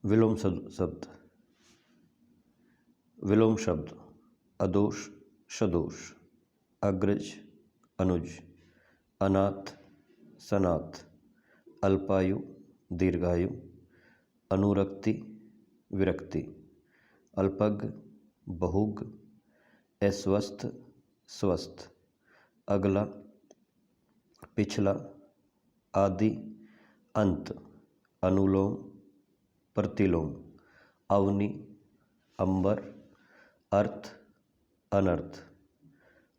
विलोम शब्द विलोम शब्द अदोष सदोष, अग्रज अनुज, अनाथ सनाथ, अल्पायु दीर्घायु, अनुरक्ति विरक्ति, अल्पज्ञ बहुज्ञ, अस्वस्थ स्वस्थ, अगला पिछला, आदि अंत, अनुलोम प्रतिलोम, अवनि अंबर, अर्थ अनर्थ,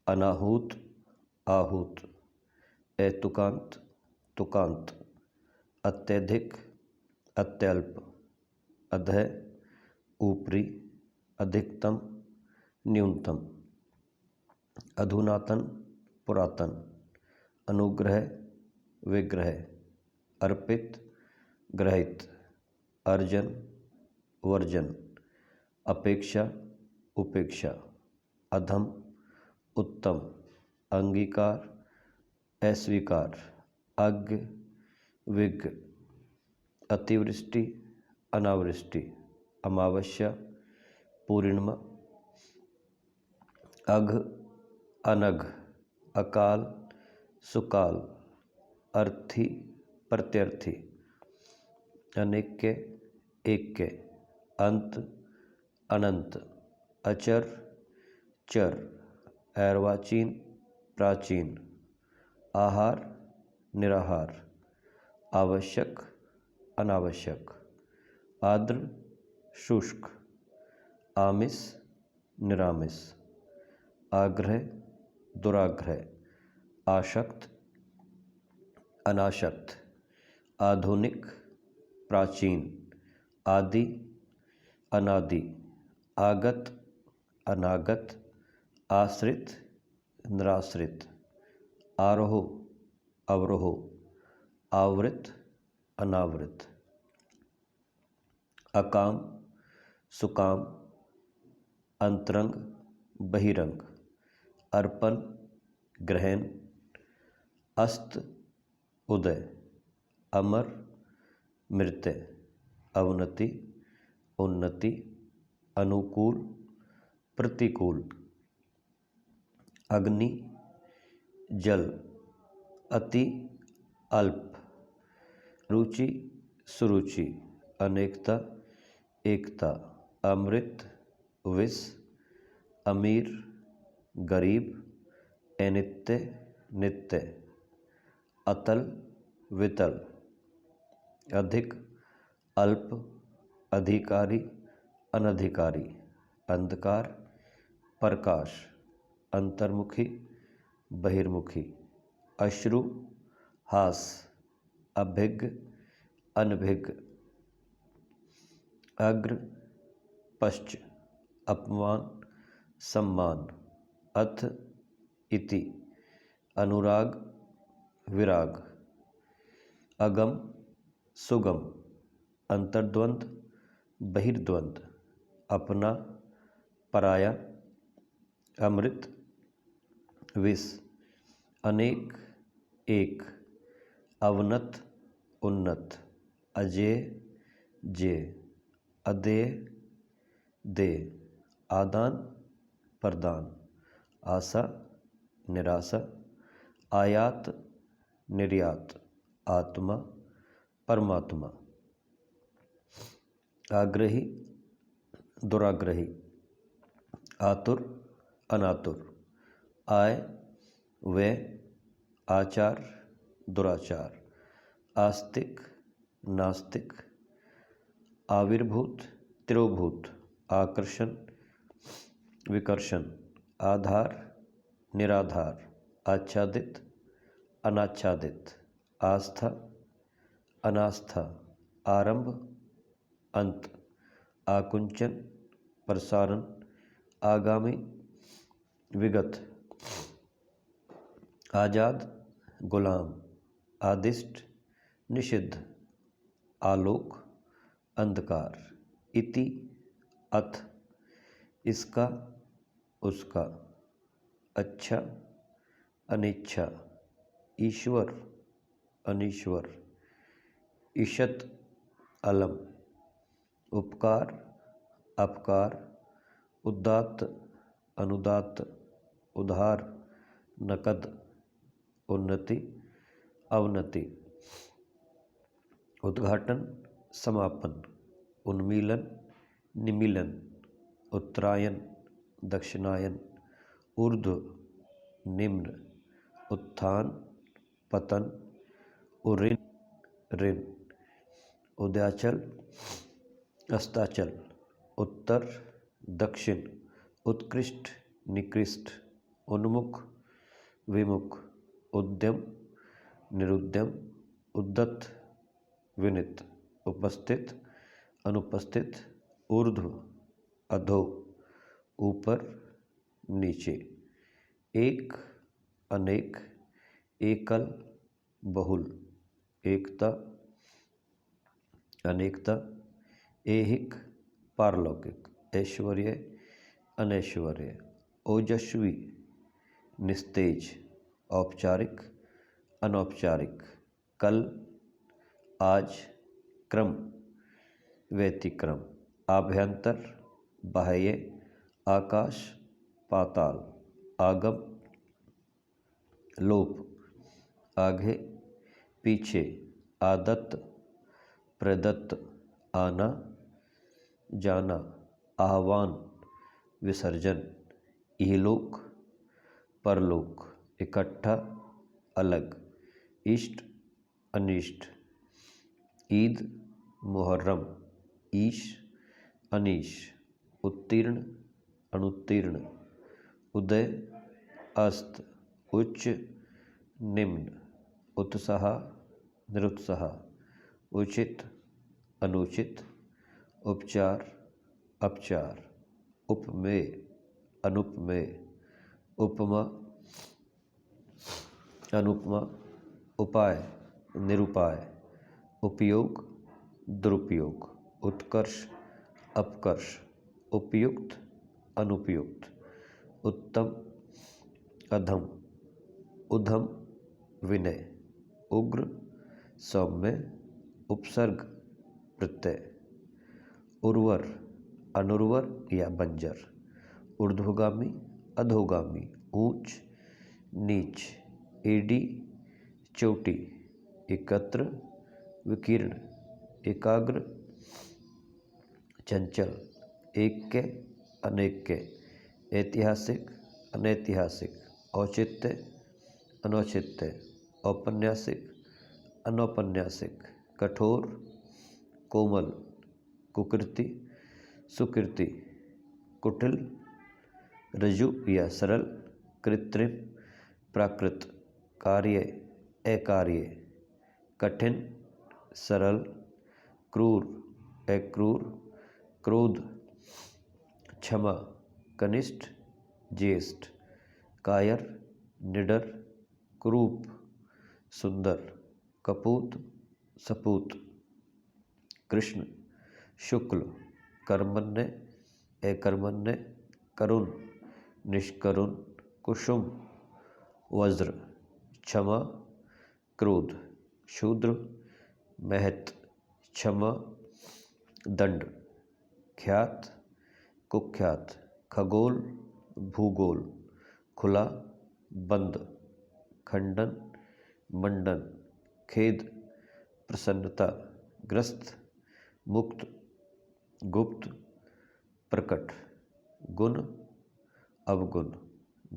अनाहूत आहूत, एतुकांत तुकांत, अत्यधिक अत्यल्प, अधः ऊपरी, अधिकतम न्यूनतम, अधुनातन पुरातन, अनुग्रह विग्रह, अर्पित ग्रहित, अर्जन वर्जन, अपेक्षा उपेक्षा, अधम उत्तम, अंगीकार अस्वीकार, अज्ञ विज्ञ, अतिवृष्टि अनावृष्टि, अमावस्या पूर्णिमा, अघ अनघ, अकाल सुकाल, अर्थी प्रत्यर्थी, अनेक्य ऐक्य, अंत अनंत, अचर चर, अर्वाचीन प्राचीन, आहार निराहार, आवश्यक अनावश्यक, आर्द्र शुष्क, आमिष निरामिष, आग्रह दुराग्रह, आशक्त अनाशक्त, आधुनिक प्राचीन, आदि अनादि, आगत अनागत, आश्रित निराश्रित, आरोह अवरोह, आवृत अनावृत, अकाम सुकाम, अंतरंग बहिरंग, अर्पण ग्रहण, अस्त उदय, अमर मृत्य, अवनति उन्नति, अनुकूल प्रतिकूल, अग्नि जल, अति अल्प, रुचि सुरुचि, अनेकता एकता, अमृत विष, अमीर गरीब, अनित्य नित्य, अतल वितल, अधिक अल्प, अधिकारी अनधिकारी, अंधकार प्रकाश, अंतर्मुखी बहिर्मुखी, अश्रु हास, अभिज्ञ अनभिज्ञ, अग्र पश्च, अपमान सम्मान, अथ इति, अनुराग विराग, अगम सुगम, अंतर्द्वंद बहिर्द्वंद, अपना पराया, अमृत विष, अनेक एक, अवनत उन्नत, अजेय जेय, अदेय दे, आदान प्रदान, आशा निराशा, आयात निर्यात, आत्मा परमात्मा, आग्रही दुराग्रही, आतुर अनातुर, आय व्यय, आचार दुराचार, आस्तिक नास्तिक, आविर्भूत तिरोभूत, आकर्षण विकर्षण, आधार निराधार, आच्छादित अनाच्छादित, आस्था अनास्था, आरंभ अंत, आकुंचन प्रसारण, आगामी विगत, आजाद गुलाम, आदिष्ट निषिद्ध, आलोक अंधकार, इति अथ इसका उसका, अच्छा अनिच्छा, ईश्वर अनीश्वर, ईशत अलम, उपकार, अपकार, उदात्त, अनुदात्त, उधार, नकद, उन्नति, अवनति, उद्घाटन, समापन, उन्मीलन, निमीलन, उत्तरायण, दक्षिणायन, ऊर्ध्व, निम्न, उत्थान, पतन, उऋण, ऋण, उदयाचल, अस्ताचल, उत्तर, दक्षिण, उत्कृष्ट, निकृष्ट, उन्मुख, विमुख, उद्यम, निरुद्यम, उद्दत, विनित, उपस्थित, अनुपस्थित, ऊर्ध्व, अधो, ऊपर, नीचे, एक, अनेक, एकल, बहुल, एकता, अनेकता, ऐहिक, पारलौकिक, ऐश्वर्य, अनैश्वर्य, ओजस्वी, निस्तेज, औपचारिक, अनौपचारिक, कल, आज, क्रम, व्यतिक्रम, आभ्यंतर, बाह्य, आकाश, पाताल, आगम, लोप, आगे, पीछे, आदत्त, प्रदत्त, आना, जाना, आह्वान, विसर्जन, इहलोक, परलोक, इकट्ठा, अलग, इष्ट, अनिष्ट, ईद, मुहर्रम, ईश, अनीश, उत्तीर्ण, अनुत्तीर्ण, उदय, अस्त, उच्च, निम्न, उत्साह, निरुत्साह, उचित, अनुचित, उपचार, अपचार, उपमेय, अनुपमेय, उपमा, अनुपमा, उपाय, निरुपाय, उपयोग, दुरुपयोग, उत्कर्ष, अपकर्ष, उपयुक्त, अनुपयुक्त, उत्तम, अधम, उधम, विनय, उग्र, सौम्य, उपसर्ग, प्रत्यय, उर्वर, अनुर्वर या बंजर, ऊर्ध्वगामी, अधोगामी, ऊंच, नीच, एडी, चोटी, एकत्र, विकीर्ण, एकाग्र, चंचल, एक के, अनेक के, ऐतिहासिक, अनैतिहासिक, औचित्य, अनौचित्य, औपन्यासिक, अनौपन्यासिक, कठोर, कोमल, कुकृति, सुकृति, कुटिल, रजु या सरल, कृत्रिम, प्राकृत, कार्य, अकार्य, कठिन, सरल, क्रूर, अक्रूर, क्रोध, क्षमा, कनिष्ठ, ज्येष्ठ, कायर, निडर, कुरूप, सुंदर, कपूत, सपूत, कृष्ण, शुक्ल, कर्मण्य, अकर्मण्य, करुण, निष्करुण, कुसुम, वज्र, क्षमा, क्रोध, शूद्र, महत, क्षमा, दंड, ख्यात, कुख्यात, खगोल, भूगोल, खुला, बंद, खंडन, मंडन, खेद, प्रसन्नता, ग्रस्त, मुक्त, गुप्त, प्रकट, गुण, अवगुण,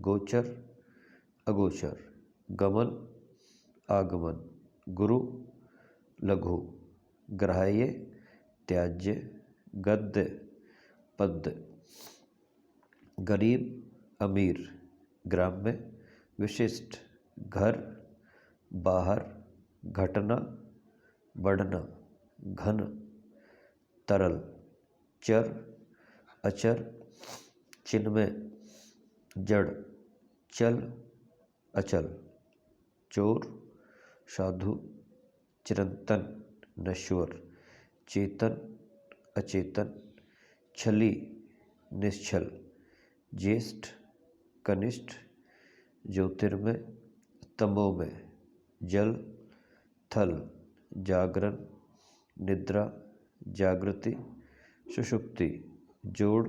गोचर, अगोचर, गमन, आगमन, गुरु, लघु, ग्राह्य, त्याज्य, गद्य, पद्य, गरीब, अमीर, ग्राम्य, विशिष्ट, घर, बाहर, घटना, बढ़ना, घन, तरल, चर, अचर, चिन्मय, जड़, चल, अचल, चोर, साधु, चिरंतन, नश्वर, चेतन, अचेतन, छली, निश्चल, ज्येष्ठ, कनिष्ठ, ज्योतिर्मय, तमोमय, जल, थल, जागरण, निद्रा, जागृति, सुषुप्ति जोड़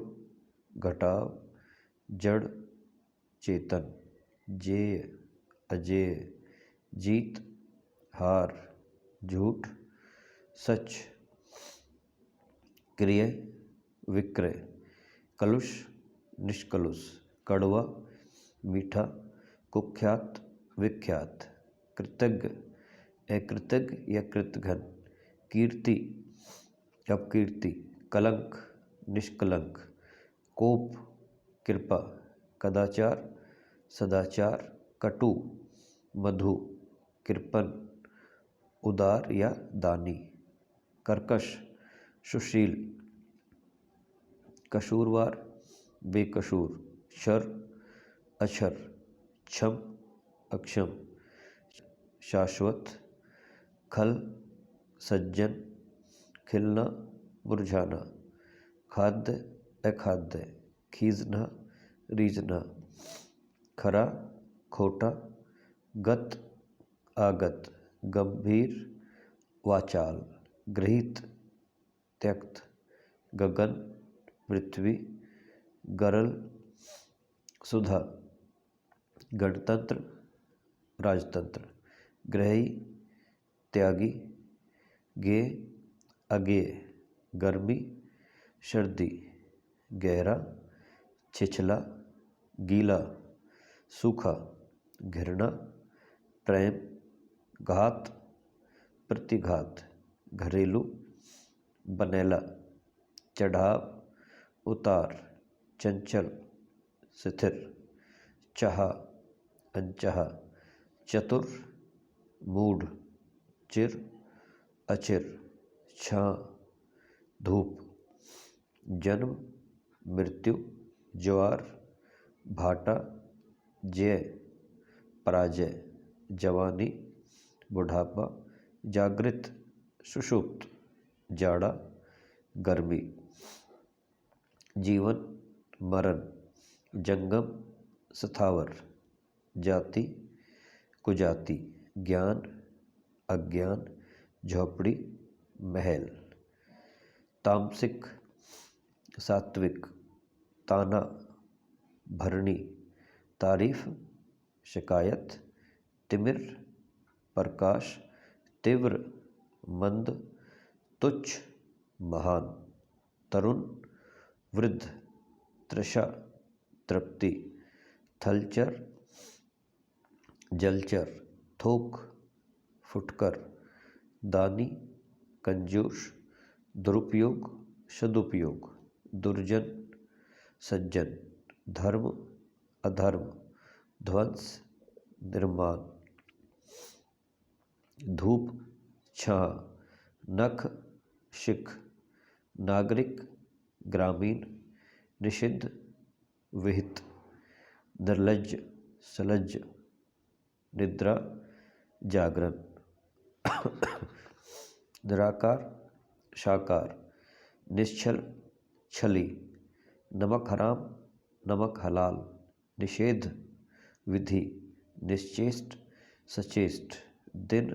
घटाव जड़ चेतन जेय अजेय जीत हार झूठ सच क्रिय विक्रय कलुष निष्कलुष कड़वा मीठा कुख्यात विख्यात कृतज्ञ अकृतज्ञ या कृतघ्न कीर्ति अपकीर्ति कलंक निष्कलंक कोप कृपा कदाचार सदाचार कटु मधु कृपन उदार या दानी कर्कश सुशील कसूरवार बेकसूर शर अक्षर क्षम अक्षम शाश्वत खल सज्जन खिलना मुरझाना खाद्य अखाद्य खींचना रीझना खरा खोटा गत आगत गंभीर वाचाल गृहीत त्यक्त गगन पृथ्वी गरल सुधा गणतंत्र राजतंत्र ग्रही त्यागी गे अगेय गर्मी सर्दी गहरा छिछला गीला सूखा घृणा प्रेम घात प्रतिघात घरेलू बनेला चढ़ाव उतार चंचल स्थिर चाह अनचाहा चतुर मूढ़ चिर अचिर छां धूप जन्म मृत्यु ज्वार भाटा जय पराजय जवानी बुढ़ापा जागृत सुषुप्त जाड़ा गर्मी जीवन मरण जंगम स्थावर जाति कुजाति ज्ञान अज्ञान झोपड़ी महल तामसिक सात्विक ताना भरणी तारीफ शिकायत तिमिर प्रकाश तीव्र मंद तुच्छ महान तरुण वृद्ध तृषा तृप्ति थलचर जलचर थोक फुटकर दानी कंजूस दुरुपयोग सदुपयोग दुर्जन सज्जन धर्म अधर्म ध्वंस निर्माण धूप छां नख शिख नागरिक ग्रामीण निषिद्ध विहित निर्लज्ज सलज्ज निद्रा जागरण निराकार साकार निश्चल छली नमक हराम नमक हलाल निषेध विधि निश्चेष्ट सचेष्ट दिन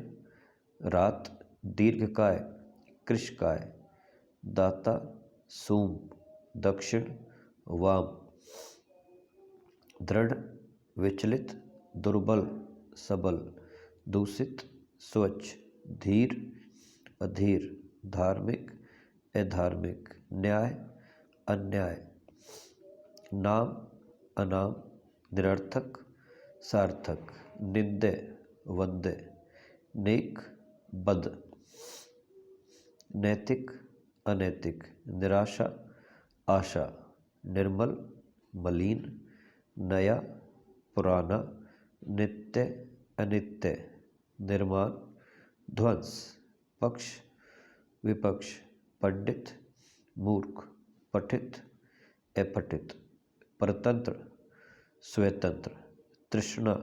रात दीर्घकाय कृशकाय दाता सूम दक्षिण वाम दृढ़ विचलित दुर्बल सबल दूषित स्वच्छ धीर अधीर धार्मिक अधार्मिक न्याय अन्याय नाम अनाम निरर्थक सार्थक निंदय वंदय नेक बद नैतिक अनैतिक निराशा आशा निर्मल मलिन नया पुराना नित्य अनित्य निर्माण ध्वंस पक्ष विपक्ष पंडित मूर्ख पठित अपठित परतंत्र स्वतंत्र तृष्णा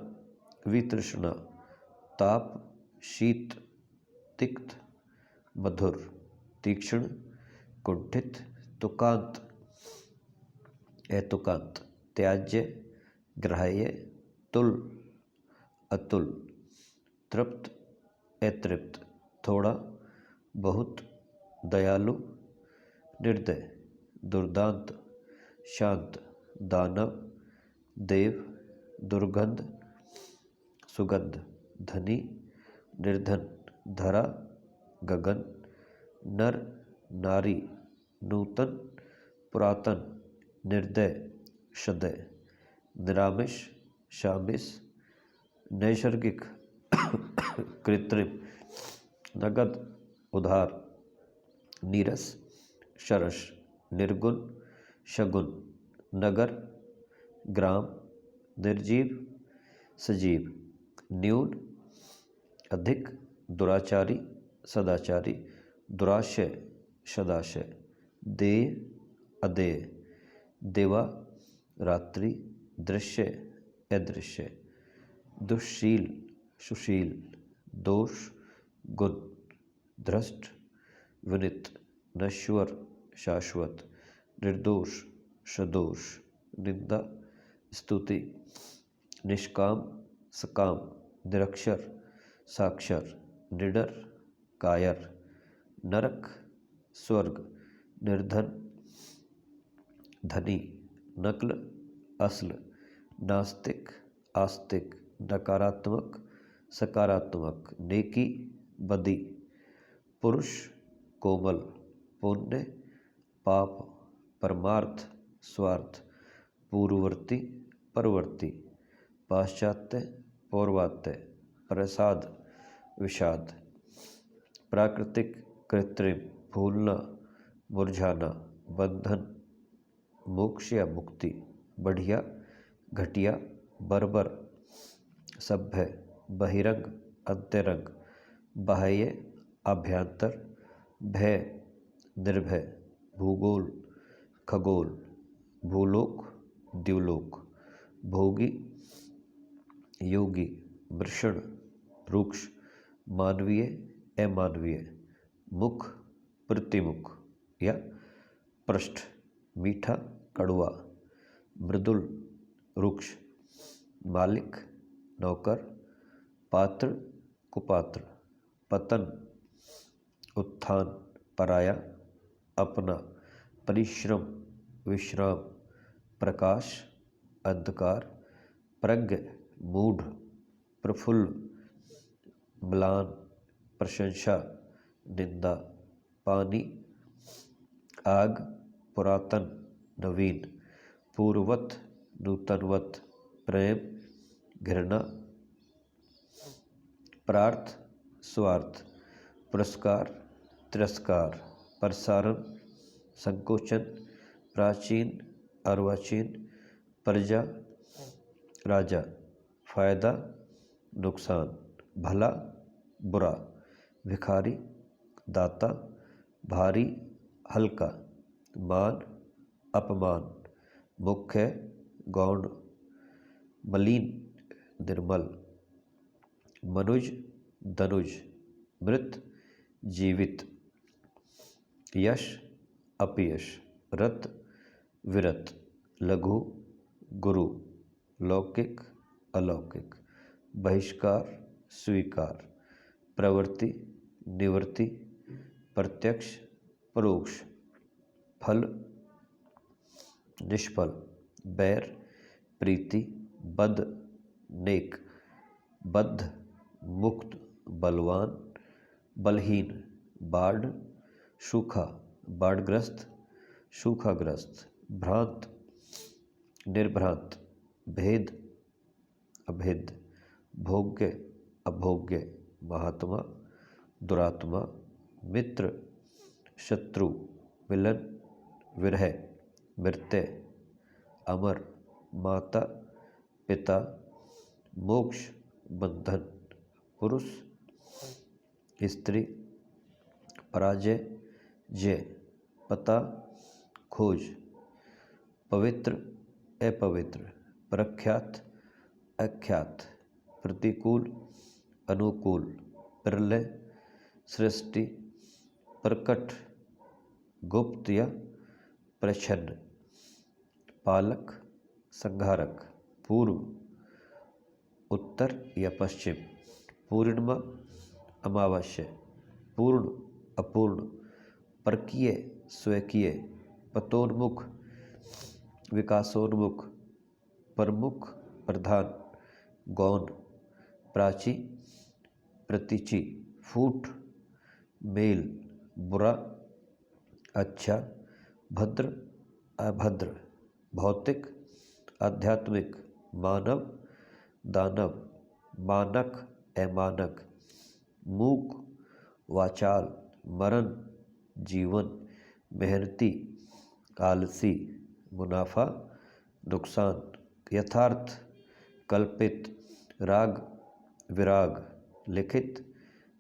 वितृष्णा ताप शीत तिक्त मधुर तीक्ष्ण कुंठित तुकांत अतुकांत त्याज्य ग्राह्य तुल अतुल तृप्त अतृप्त थोड़ा बहुत दयालु निर्दय, दुर्दांत, शांत, दानव, देव, दुर्गंध, सुगंध, धनी, निर्धन, धरा, गगन, नर, नारी, नूतन, पुरातन, निर्दय, सदय, निरामिष, शामिस, नैसर्गिक, कृत्रिम, नगद, उधार, नीरस, सरस, निर्गुण, शगुन, नगर, ग्राम, निर्जीव, सजीव, न्यून, अधिक, दुराचारी, सदाचारी, दुराशय, सदाशय, देय, अदेय, देवा, रात्रि, दृश्य, अदृश्य, दुःशील, सुशील, दोष, गुण, धृष्ट, विनित, नश्वर, शाश्वत, निर्दोष, सदोष, निंदा, स्तुति, निष्काम, सकाम, निरक्षर, साक्षर, निडर, कायर, नरक, स्वर्ग, निर्धन, धनी, नकल, असल, नास्तिक, आस्तिक, नकारात्मक, सकारात्मक, नेकी, बदी, पुरुष, कोमल, पुण्य, पाप, परमार्थ, स्वार्थ, पूर्ववर्ती, परवर्ती, पाश्चात्य, पौर्वात्य, प्रसाद, विषाद, प्राकृतिक, कृत्रिम, भूलना, मुरझाना, बंधन, मोक्ष या मुक्ति, बढ़िया, घटिया, बर्बर, सभ्य, बहिरंग, अंतरंग, बाह्य, आभ्यंतर, भय, निर्भय, भूगोल, खगोल, भूलोक, द्युलोक, भोगी, योगी, वृषण, रुक्ष, मानवीय, अमानवीय, मुख, प्रतिमुख या पृष्ठ, मीठा, कड़वा, मृदुल, रुक्ष, मालिक, नौकर, पात्र, कुपात्र, पतन, उत्थान, पराया, अपना, परिश्रम, विश्राम, प्रकाश, अंधकार, प्रज्ञ, मूढ़, प्रफुल्ल, म्लान, प्रशंसा, निंदा, पानी, आग, पुरातन, नवीन, पूर्ववत, नूतनवत, प्रेम, घृणा, प्रार्थ, स्वार्थ, पुरस्कार, तिरस्कार, प्रसारण, संकोचन, प्राचीन, अर्वाचीन, प्रजा, राजा, फायदा, नुकसान, भला, बुरा, भिखारी, दाता, भारी, हल्का, मान, अपमान, मुख्य, गौण, मलिन, निर्मल, मनुज, धनुज, मृत, जीवित, यश, अपयश, रत, विरत, लघु, गुरु, लौकिक, अलौकिक, बहिष्कार, स्वीकार, प्रवृत्ति, निवृत्ति, प्रत्यक्ष, परोक्ष, फल, निष्फल, बैर, प्रीति, बद, नेक, बद्ध, मुक्त, बलवान, बलहीन, बाढ़, सूखा, बाढ़ग्रस्त, सूखाग्रस्त, भ्रांत, निर्भ्रांत, भेद, अभेद, भोग्य, अभोग्य, महात्मा, दुरात्मा, मित्र, शत्रु, मिलन, विरह, मृत्य, अमर, माता, पिता, मोक्ष, बंधन, पुरुष, स्त्री, पराजय, जय, पता, खोज, पवित्र, अपवित्र, प्रख्यात, अख्यात, प्रतिकूल, अनुकूल, प्रलय, सृष्टि, प्रकट, गुप्त या प्रच्छन्न, पालक, संहारक, पूर्व, उत्तर या पश्चिम, पूर्णिमा, अमावस्या, पूर्ण, अपूर्ण, परकीय, स्वकीय, पतोन्मुख, विकासोन्मुख, प्रमुख, प्रधान, गौण, प्राची, प्रतीचि, फूट, मेल, बुरा, अच्छा, भद्र, अभद्र, भौतिक, आध्यात्मिक, मानव, दानव, मानक, अमानक, मूक, वाचाल, मरण, जीवन, मेहनती, आलसी, मुनाफा, नुकसान, यथार्थ, कल्पित, राग, विराग, लिखित,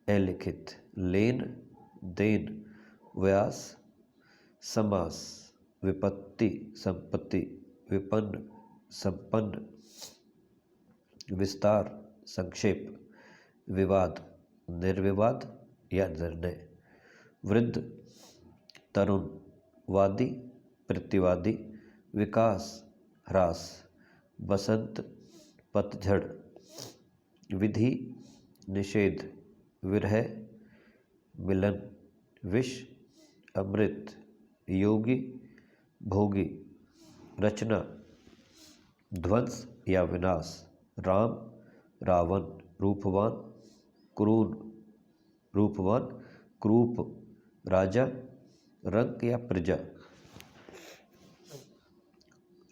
अलिखित, लेन देन, व्यास, समास, विपत्ति, संपत्ति, विपन्न, संपन्न, विस्तार, संक्षेप, विवाद, निर्विवाद या निर्णय, वृद्ध, तरुण, वादी, प्रतिवादी, विकास, ह्रास, बसंत, पतझड़, विधि, निषेध, विरह, मिलन, विष, अमृत, योगी, भोगी, रचना, ध्वंस या विनाश, राम, रावण, रूपवान, क्रूर, रूपवान, क्रूप, राजा, रंक या प्रजा,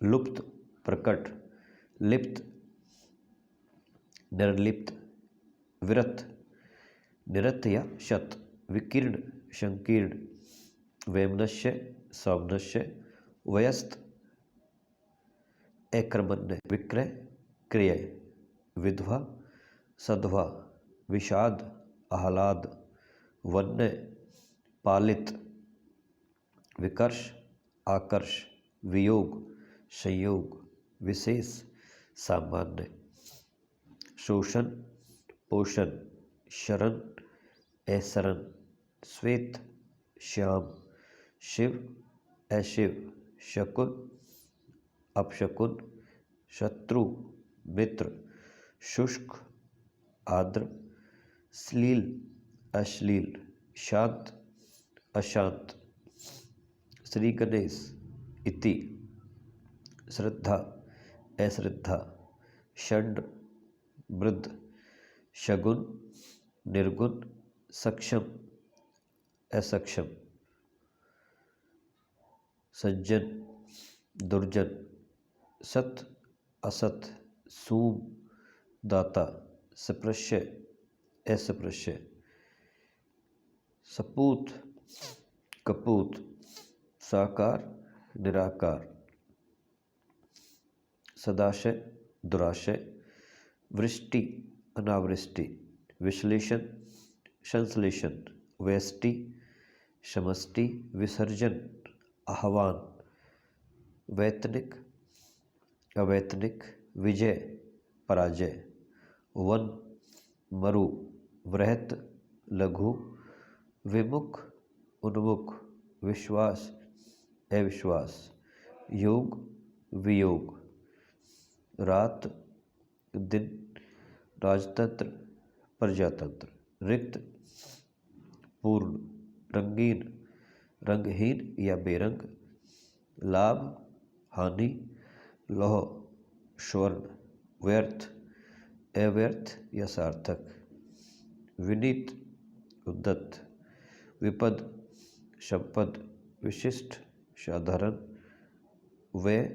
लुप्त, प्रकट, लिप्त, निर्लिप्त, विरत, निरत या शत, विकीर्ण, संकीर्ण, वैमनस्य, सौमनस्य, वयस्त, अक्रमण्य, विक्रय, क्रिय, विधवा, सधवा, विषाद, आह्लाद, वन्य, पालित, विकर्ष, आकर्ष, वियोग, संयोग, विशेष, सामान्य, शोषण, पोषण, शरण, अशरण, श्वेत, श्याम, शिव, अशिव, शकुन, अपशकुन, शत्रु, मित्र, शुष्क, आर्द्र, श्लील, अश्लील, शांत, अशांत, श्री गणेश, इति, श्रद्धा, अश्रद्धा, षंड, वृद्ध, शगुन, निर्गुण, सक्षम, असक्षम, सज्जन, दुर्जन, सत, असत, सूम, दाता, स्पृश्य, अस्पृश्य, सपूत, कपूत, साकार, निराकार, सदाशय, दुराशय, वृष्टि, अनावृष्टि, विश्लेषण, संश्लेषण, व्यष्टि, समष्टि, विसर्जन, आह्वान, वैतनिक, अवैतनिक, विजय, पराजय, वन, मरु, वृहत, लघु, विमुख, उन्मुख, विश्वास, अविश्वास, योग, वियोग, रात, दिन, राजतंत्र, प्रजातंत्र, रिक्त, पूर्ण, रंगीन, रंगहीन या बेरंग, लाभ, हानि, लौह, स्वर्ण, व्यर्थ, अव्यर्थ या सार्थक, विनीत, उद्दत, विपद, संपद, विशिष्ट, साधारण, व्यय,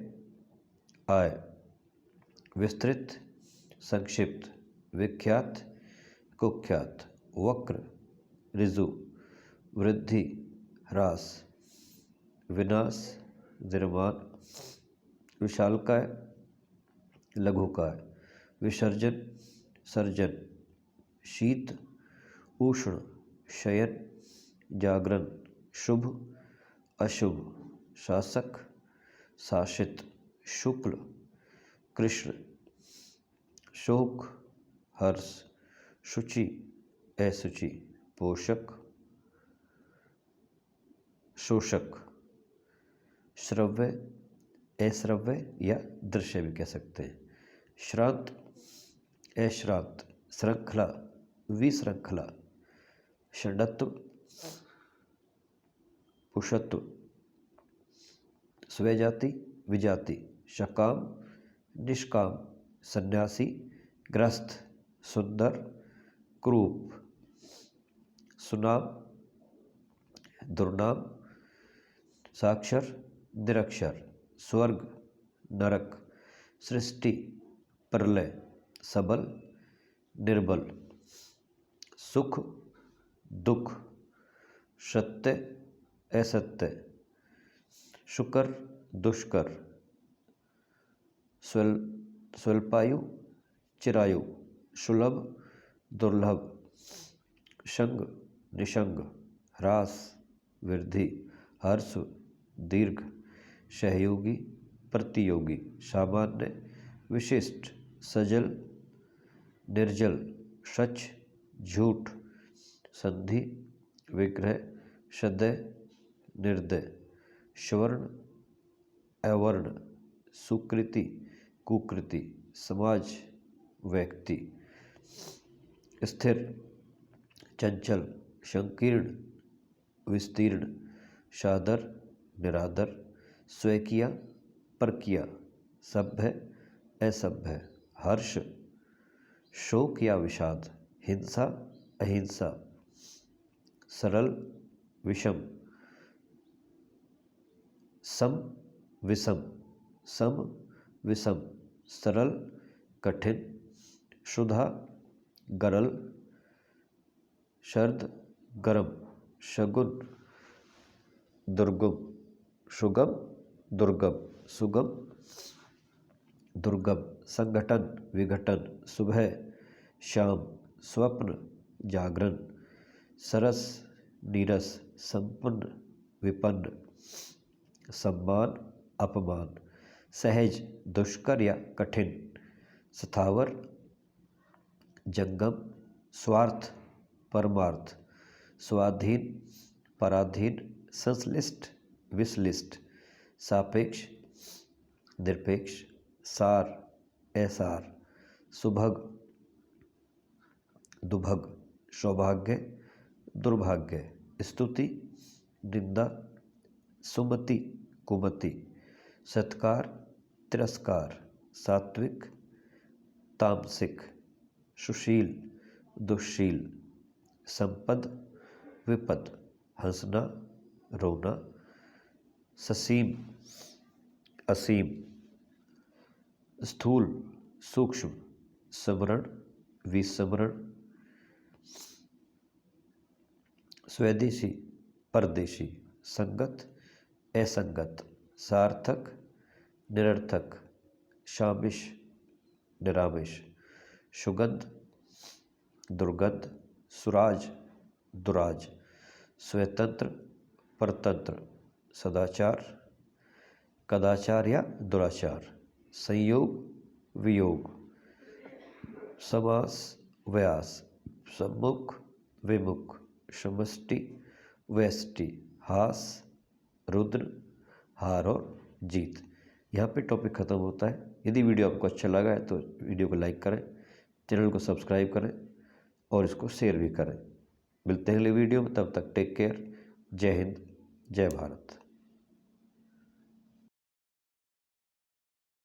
आय, विस्तृत, संक्षिप्त, विख्यात, कुख्यात, वक्र, ऋजु, वृद्धि, ह्रास, विनाश, निर्माण, विशालकाय, लघुकाय, विसर्जन, सर्जन, शीत, उष्ण, शयन, जागरण, शुभ, अशुभ, शासक, शासित, शुक्ल, कृष्ण, शोक, हर्ष, शुचि, असुचि, पोषक, शोषक, श्रव्य, अश्रव्य या दृश्य भी कह सकते हैं, श्रांत, अश्रांत, श्रृंखला, विश्रृंखला, षंडत्व, पुषत्व, स्वजाति विजाति, सकाम निष्काम, सन्यासी ग्रस्त, सुंदर क्रूप, सुनाम दुर्नाम, साक्षर निरक्षर, स्वर्ग नरक, सृष्टि प्रलय, सबल निर्बल, सुख दुख, सत्य असत्य, शुकर दुष्कर, स्वल्पायु चिरायु, सुलभ दुर्लभ, शंग निशंग, ह्रास वृद्धि, हर्ष दीर्घ, सहयोगी प्रतियोगी, सामान्य विशिष्ट, सजल निर्जल, सच झूठ, संधि विग्रह, सदय निर्दय, स्वर्ण अवर्ण, सुकृति कुकृति, समाज व्यक्ति, स्थिर चंचल, संकीर्ण विस्तीर्ण, सादर निरादर, स्वकीय परकीय, सभ्य असभ्य, हर्ष शोक या विषाद, हिंसा अहिंसा, सरल विषम, सम विषम, सम विषम, सरल कठिन, शुद्धा गरल, शर्द गरम, शगुन दुर्गम, सुगम दुर्गम, सुगम दुर्गम, संगठन विघटन, सुबह शाम, स्वप्न जागरण, सरस नीरस, संपन्न विपन्न, सम्मान अपमान, सहज दुष्कर या कठिन, स्थावर जंगम, स्वार्थ परमार्थ, स्वाधीन पराधीन, संश्लिष्ट विश्लिष्ट, सापेक्ष निरपेक्ष, सार असार, सुभग दुभग, सौभाग्य दुर्भाग्य, स्तुति निंदा, सुमति कुमति, सत्कार तिरस्कार, सात्विक तामसिक, सुशील दुशील, संपद विपद, हंसना रोना, ससीम असीम, स्थूल सूक्ष्म, समरण विस्मरण, स्वदेशी परदेशी, संगत असंगत, सार्थक निरर्थक, शामिश निरामिश, सुगंध दुर्गंध, सुराज दुराज, स्वतंत्र परतंत्र, सदाचार कदाचार या दुराचार, संयोग वियोग, समास व्यास, सम्मुख विमुख, समष्टि व्यष्टि, हास रुद्र हार और जीत। यहाँ पे टॉपिक ख़त्म होता है। यदि वीडियो आपको अच्छा लगा है तो वीडियो को लाइक करें, चैनल को सब्सक्राइब करें और इसको शेयर भी करें। मिलते हैं अगले वीडियो में, तब तक टेक केयर। जय हिंद जय भारत।